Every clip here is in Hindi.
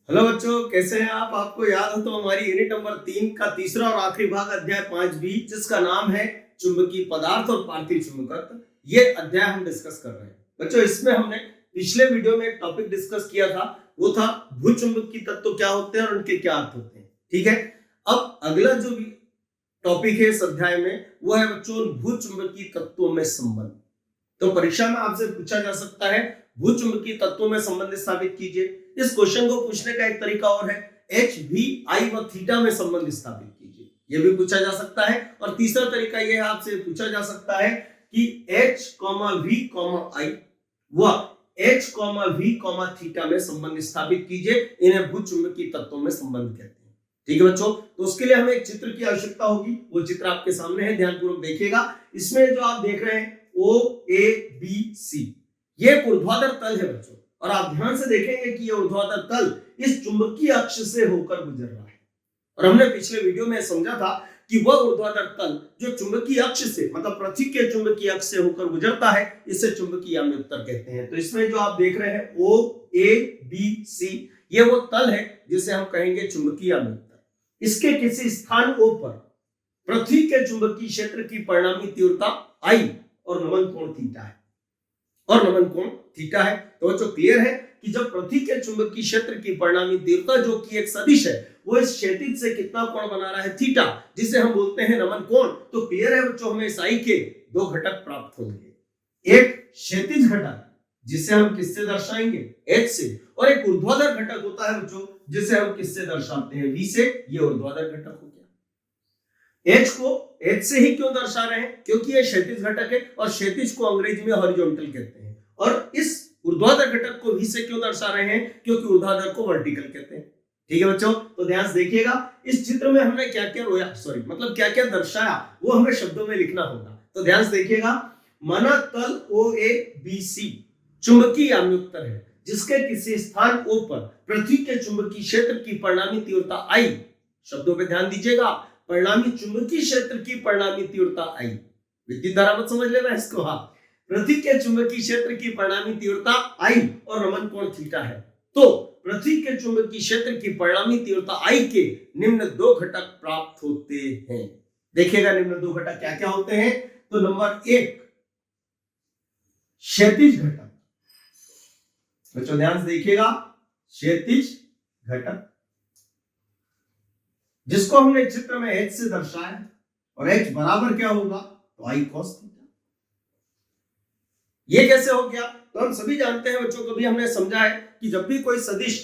हेलो बच्चों, कैसे हैं आप? आपको याद हो तो हमारी यूनिट नंबर 3 का तीसरा और आखिरी भाग अध्याय 5 भी, जिसका नाम है चुंबकीय पदार्थ और पार्थिव चुंबकत्व, ये अध्याय हम डिस्कस कर रहे हैं। बच्चों, इसमें हमने पिछले वीडियो में एक टॉपिक डिस्कस किया था, वो था भूचुंबकीय तत्व क्या होते हैं और उनके क्या अर्थ होते हैं। ठीक है, अब अगला जो भी टॉपिक है इस अध्याय में वो है बच्चों भूचुंबकीय तत्वों में संबंध। तो परीक्षा में आपसे पूछा जा सकता है भूचुंबकीय तत्वों में संबंध स्थापित कीजिए। इस क्वेश्चन को पूछने का एक तरीका और है एच भी आई व थीटा में संबंध स्थापित कीजिए, यह भी पूछा जा सकता है। और तीसरा तरीका यह है, आपसे पूछा जा सकता है कि एच वी आई व एच वी थीटा में संबंध स्थापित कीजिए। इन्हें भूचुंबकीय तत्वों में संबंध कहते हैं। ठीक है बच्चों, तो उसके लिए हमें एक चित्र की आवश्यकता होगी। वो चित्र आपके सामने है, ध्यानपूर्वक देखिएगा। इसमें जो आप देख रहे हैं ओ ए बी सी, ये ऊर्ध्वाधर तल है बच्चों, और आप ध्यान से देखेंगे कि ये ऊर्ध्वाधर तल इस चुंबकीय अक्ष से होकर गुजर रहा है। और हमने पिछले वीडियो में समझा था कि वह ऊर्ध्वाधर तल जो चुंबकीय अक्ष से, मतलब पृथ्वी के चुंबकीय अक्ष से होकर गुजरता है, इसे चुंबकीय अम्योत्तर कहते हैं। तो इसमें जो आप देख रहे हैं ओ ए बी सी, ये वो तल है जिसे हम कहेंगे चुंबकीय अम्योत्तर। इसके किसी स्थान O पर पृथ्वी के चुंबकीय क्षेत्र की परिणामी तीव्रता I और नमन कोण थीटा है। तो बच्चों क्लियर है कि जब पृथ्वी के चुंबकीय क्षेत्र की परिणामी तीव्रता जो कि एक सदिश है, वो इस क्षैतिज से कितना कोण बना रहा है, थीटा, जिसे हम बोलते हैं नमन कोण। तो क्लियर है बच्चों, हमें इस I के दो घटक प्राप्त होंगे। एक क्षैतिज घटक जिसे हम किससे दर्शाएंगे, H से, और एक ऊर्ध्वाधर घटक होता है बच्चों जिसे हम किससे दर्शाते हैं, V से। ये ऊर्ध्वाधर घटक हो गया। H को H से ही क्यों दर्शा रहे हैं, क्योंकि ये क्षैतिज घटक है और क्षैतिज को अंग्रेजी में हॉरिजॉन्टल कहते हैं। और इस ऊर्ध्वाधर घटक को V से क्यों दर्शा रहे हैं, क्योंकि ऊर्ध्वाधर को वर्टिकल कहते हैं। ठीक है बच्चों, तो ध्यान से देखिएगा। इस चित्र में हमने क्या क्या रोया, मतलब क्या क्या दर्शाया, वो हमें शब्दों में लिखना होगा। तो ध्यान से देखिएगा। माना तल OABC चुंबकीय अम्योत्तर है, जिसके किसी स्थान O पर पृथ्वी के चुंबकीय क्षेत्र की परिणामी तीव्रता I, शब्दों पे ध्यान दीजिएगा, परिणामी चुंबकीय क्षेत्र की परिणामी तीव्रता I, विद्युत धारा मत समझ लेना इसको। हाँ, पृथ्वी के चुंबकीय क्षेत्र की परिणामी तीव्रता I और नमन कोण थीटा है। तो पृथ्वी के चुंबकीय क्षेत्र की परिणामी तीव्रता I के निम्न दो घटक प्राप्त होते हैं। देखिएगा निम्न दो घटक क्या क्या होते हैं। तो नंबर 1 क्षैतिज घटक। बच्चों ध्यान से देखिएगा, क्षैतिज घटक जिसको हमने चित्र में H से दर्शाया, और H बराबर क्या होगा, तो I cos थीटा। ये कैसे हो गया, तो हम सभी जानते हैं बच्चों, कभी हमने समझा है कि जब भी कोई सदिश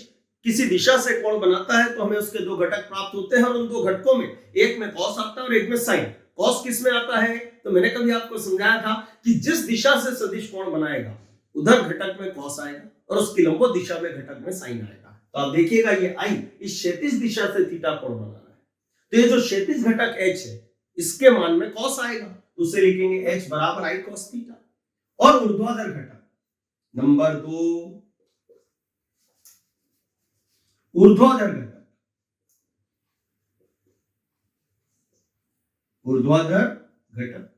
किसी दिशा से कोण बनाता है तो हमें उसके दो घटक प्राप्त होते हैं, और उन दो घटकों में एक में cos आता है और एक में sin। cos किस में आता है, तो मैंने कभी आपको समझाया था कि जिस दिशा से सदिश कोण बनाएगा उधर घटक में cos आएगा और उसकी लंबवत दिशा में घटक में sin आएगा। तो आप देखिएगा ये I इस क्षैतिज दिशा से थीटा कोण बना रहा है, तो ये जो क्षैतिज घटक H है इसके मान में cos आएगा, तो उसे लिखेंगे H बराबर I cos थीटा। और ऊर्ध्वाधर घटक नंबर 2, ऊर्ध्वाधर घटक।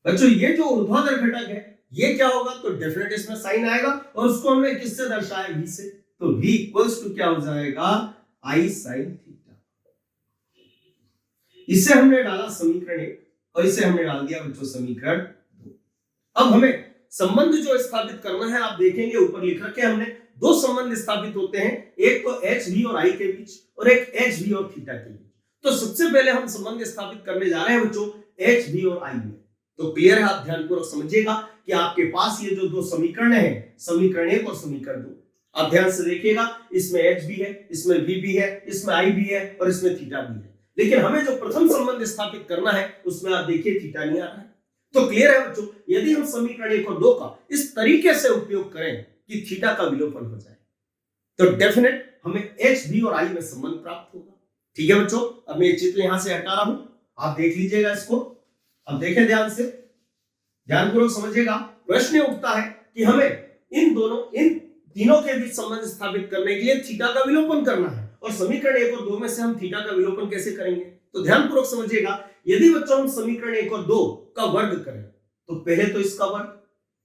बच्चों ये जो ऊर्ध्वाधर घटक है ये क्या होगा, तो डेफिनेट इसमें साइन आएगा, और उसको हमने किससे दर्शाया, V से। तो V इक्वल्स टू क्या हो जाएगा, I sin थीटा। इसे हमने डाला समीकरण 1 और इसे हमने डाल दिया बच्चों समीकरण 2। अब हमें संबंध जो स्थापित करना है, आप देखेंगे ऊपर लिख रखे हमने दो संबंध स्थापित होते हैं, एक तो HV और I के बीच और एक HV और थीटा के बीच। तो सबसे पहले हम संबंध स्थापित करने जा रहे हैं बच्चों HV और I में। तो क्लियर है, आप ध्यानपूर्वक समझिएगा कि आपके पास ये जो दो समीकरण है, समीकरण 1 और समीकरण 2, आप ध्यान से देखिएगा। इसमें H भी है, इसमें V भी है, इसमें I भी है और इसमें थीटा भी है। लेकिन हमें जो प्रथम संबंध स्थापित करना है उसमें आप देखिए थीटा नहीं आ रहा है। तो क्लियर है बच्चों, यदि हम समीकरण 1 और 2 का इस तरीके से उपयोग करें कि थीटा का विलोपन हो जाए, तो डेफिनेट हमें HV और I में संबंध प्राप्त होगा। ठीक है बच्चों, अब मैं ये चित्र यहां से हटा रहा हूं, आप देख लीजिएगा इसको। अब देखें ध्यान से, ध्यानपूर्वक समझिएगा। प्रश्न उठता है कि हमें इन तीनों के बीच संबंध स्थापित करने के लिए थीटा का विलोपन करना है, और समीकरण 1 और 2 में से हम थीटा का विलोपन कैसे करेंगे। तो ध्यानपूर्वक समझिएगा, यदि बच्चों हम समीकरण 1 और 2 का वर्ग करें तो पहले तो इसका वर्ग,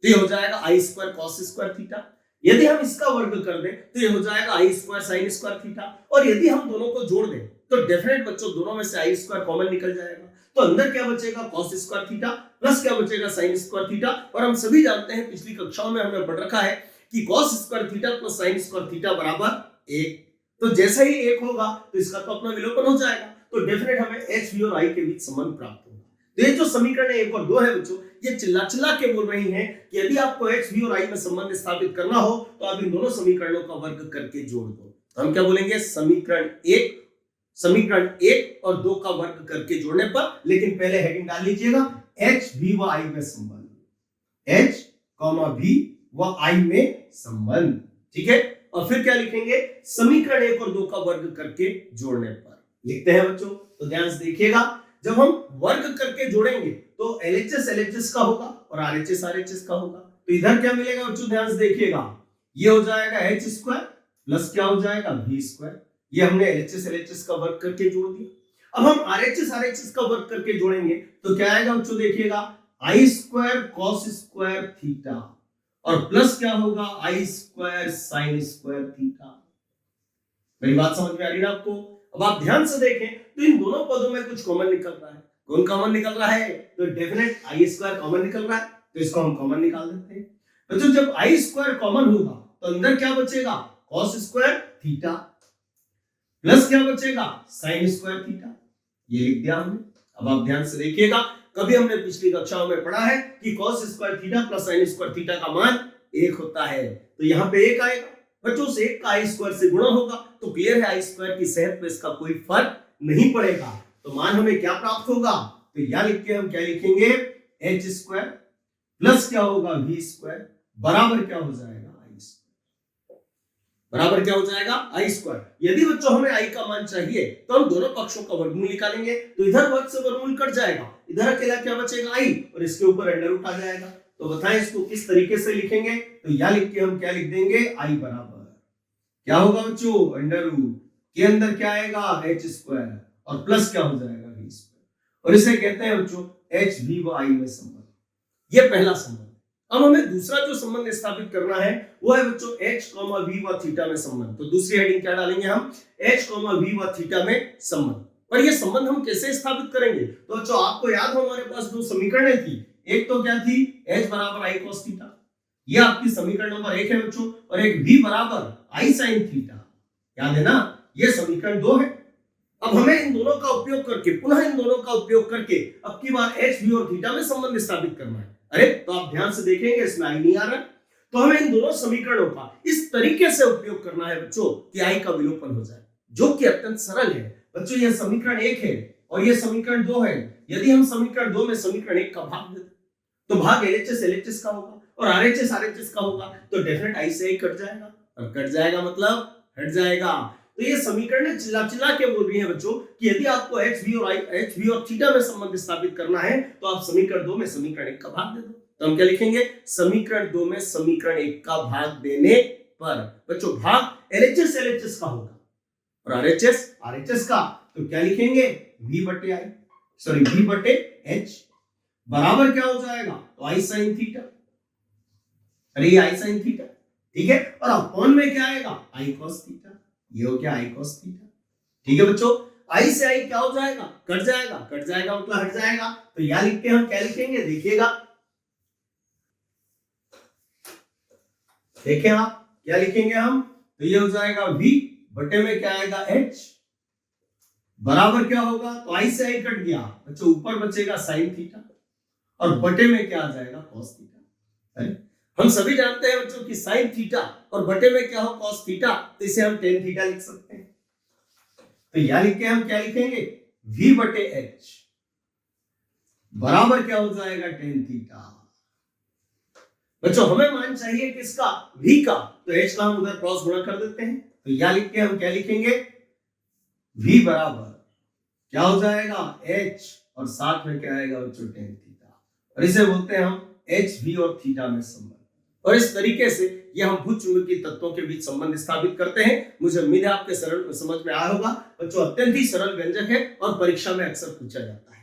तो ये हो जाएगा I square cos square theta. यदि हम इसका वर्ग कर दें तो ये हो जाएगा आई स्क्वायर साइन स्क्वायर थीटा, और यदि हम दोनों को जोड़ दें तो डेफिनेट बच्चों दोनों में से आई स्क्वायर कॉमन निकल जाएगा, तो अंदर क्या बचेगा कॉस स्क्वायर थीटा प्लस क्या बचेगा साइन स्क्वायर थीटा। और हम सभी जानते हैं पिछली कक्षाओं में हमने पढ़ रखा है कि cos square theta plus sine square theta बराबर 1, तो जैसा ही 1 होगा तो इसका तो अपना विलोपन हो जाएगा, तो डेफिनेट हमें एच वी और आई के बीच संबंध प्राप्त होगा। तो ये जो समीकरण 1 और 2 है बच्चों, ये चिल्ला चिल्ला के बोल रही हैं कि यदि आपको एच वी और आई में संबंध स्थापित करना हो तो आप इन दोनों समीकरणों का वर्ग करके जोड़ दो। तो हम क्या बोलेंगे, समीकरण 1 और 2 का वर्ग करके जोड़ने पर, लेकिन पहले हेडिंग डाल लीजिएगा एच वी व आई में संबंध, एच वी व आई में संबंध, ठीक है। और फिर क्या लिखेंगे, समीकरण 1 और 2 का वर्ग करके जोड़ने पर लिखते हैं बच्चों। तो ध्यान से देखिएगा, जब हम वर्ग करके जोड़ेंगे तो LHS LHS का होगा और RHS RHS का होगा, तो इधर क्या मिलेगा बच्चों, ध्यान से देखिएगा, ये हो जाएगा एच स्क्वायर प्लस क्या हो जाएगा वी स्क्वायर, ये हमने LHS LHS का वर्ग करके जोड़ दिया। अब हम RHS RHS का वर्ग करके जोड़ेंगे तो क्या आएगा बच्चों, देखिएगा आई स्क्वायर कॉस स्क्वायर थीटा और प्लस क्या होगा आई स्क्वायर साइन स्क्वायर थीटा। मेरी बात समझ में आ रही है आपको? अब आप ध्यान से देखें तो इन दोनों पदों में कुछ कॉमन निकल रहा है। कौन कॉमन निकल रहा है, तो डेफिनेट आई स्क्वायर कॉमन निकल रहा है, तो इसको हम कॉमन निकाल देते हैं। बच्चों जब आई स्क्वायर कॉमन होगा तो अंदर क्या बचेगा, कॉस स्क्वायर थीटा प्लस क्या बचेगा साइन स्क्वायर थीटा, ये लिख दिया हमने। अब आप ध्यान से देखिएगा, कभी हमने पिछली कक्षाओं में पढ़ा है कि cos square theta plus sin square theta का मान 1 होता है, तो यहाँ पे 1 आएगा बच्चों, से 1 का आई स्क्वायर से गुणा होगा तो क्लियर है आई स्क्वायर की सेहत पे इसका कोई फर्क नहीं पड़ेगा, तो मान हमें क्या प्राप्त होगा, तो यहां लिख के हम क्या लिखेंगे, एच स्क्वायर प्लस क्या होगा वी स्क्वायर बराबर क्या हो जाएगा आई स्क्वायर, बराबर क्या हो जाएगा आई स्क्वायर। यदि बच्चों हमें आई का मान चाहिए तो हम दोनों पक्षों का वर्गमूल निकालेंगे, तो इधर वर्ग से वर्गमूल कट जाएगा, इधर अकेला क्या बचेगा आई और इसके ऊपर अंडर रूट आ जाएगा। तो बताएं इसको किस तरीके से लिखेंगे, तो यहां लिख के हम क्या लिख देंगे, आई बराबर क्या होगा बच्चों, अंडर रूट के अंदर क्या आएगा एच स्क्वायर और प्लस क्या हो जाएगा वी स्क्वायर, और इसे कहते हैं बच्चों एच वी व आई में संबंध। ये पहला संबंध। अब हमें दूसरा जो संबंध स्थापित करना है वो है बच्चों एच वी व थीटा में संबंध। तो दूसरी हेडिंग क्या डालेंगे हम, एच वी व थीटा में संबंध। पर ये संबंध हम कैसे स्थापित करेंगे, तो बच्चों आपको याद हो हमारे पास दो समीकरणें थी, एक तो क्या थी एच बराबर आई कॉस थीटा, ये आपकी समीकरण नंबर 1 है बच्चों, और एक v बराबर आई साइन थीटा, याद है ना, ये समीकरण 2 है। अब हमें इन दोनों का उपयोग करके, पुनः इन दोनों का उपयोग करके अब की बार एच वी और थीटा में संबंध स्थापित करना है। अरे तो आप ध्यान से देखेंगे इसमें आई नहीं आ रहा, तो हमें इन दोनों समीकरणों का इस तरीके से उपयोग करना है बच्चों कि आई का विलोपन हो जाए, जो कि अत्यंत सरल है बच्चों। यह समीकरण 1 है और यह समीकरण 2 है। यदि हम समीकरण 2 में समीकरण 1 का भाग दें तो भाग LHS LHS का होगा और RHS RHS का होगा, तो डेफिनेट आई से आई कट जाएगा, और कट जाएगा मतलब हट जाएगा। तो ये समीकरण चिल्ला चिल्ला के बोल रही है बच्चों कि यदि आपको एच वी और थीटा में संबंध स्थापित करना है तो आप समीकरण 2 में समीकरण 1 का भाग दे दो। तो हम क्या लिखेंगे, समीकरण 2 में समीकरण 1 का भाग देने पर बच्चों भाग LHS LHS का होगा और RHS RHS का, तो क्या लिखेंगे v बटे आई, सॉरी v बटे h बराबर क्या हो जाएगा, तो आई साइन थीटा, अरे आई साइन थीटा, ठीक है, और अपॉन में क्या आएगा आई कॉस थीटा, ये हो गया आई कॉस थीटा, ठीक है बच्चों। आई से आई क्या हो जाएगा, कट जाएगा, कट जाएगा मतलब हट जाएगा, तो यहां लिख के हम क्या लिखेंगे, देखिएगा, देखें आप क्या लिखेंगे हम, तो ये हो जाएगा v बटे में क्या आएगा h बराबर क्या होगा, तो आई से आई कट गया बच्चों, ऊपर बचेगा साइन थीटा और बटे में क्या आ जाएगा कॉस थीटा। हम सभी जानते हैं बच्चों कि साइन थीटा और बटे में क्या हो कॉस थीटा, तो इसे हम टेन थीटा लिख सकते हैं। तो यहां लिख के हम क्या लिखेंगे, v बटे h बराबर क्या हो जाएगा टेन थीटा। बच्चों हमें मान चाहिए किसका, v का, तो h का हम उधर क्रॉस गुणा कर देते हैं। तो यहां लिख के हम क्या लिखेंगे, v बराबर क्या हो जाएगा h और साथ में क्या आएगा बच्चों टेन थीटा, और इसे बोलते हैं हम एच वी और थीटा में संबंध। और इस तरीके से ये हम भूचुंबकीय तत्वों के बीच संबंध स्थापित करते हैं। मुझे उम्मीद है आपके सरल समझ में आया होगा बच्चों, अत्यंत ही सरल व्यंजक है और परीक्षा में अक्सर पूछा जाता है।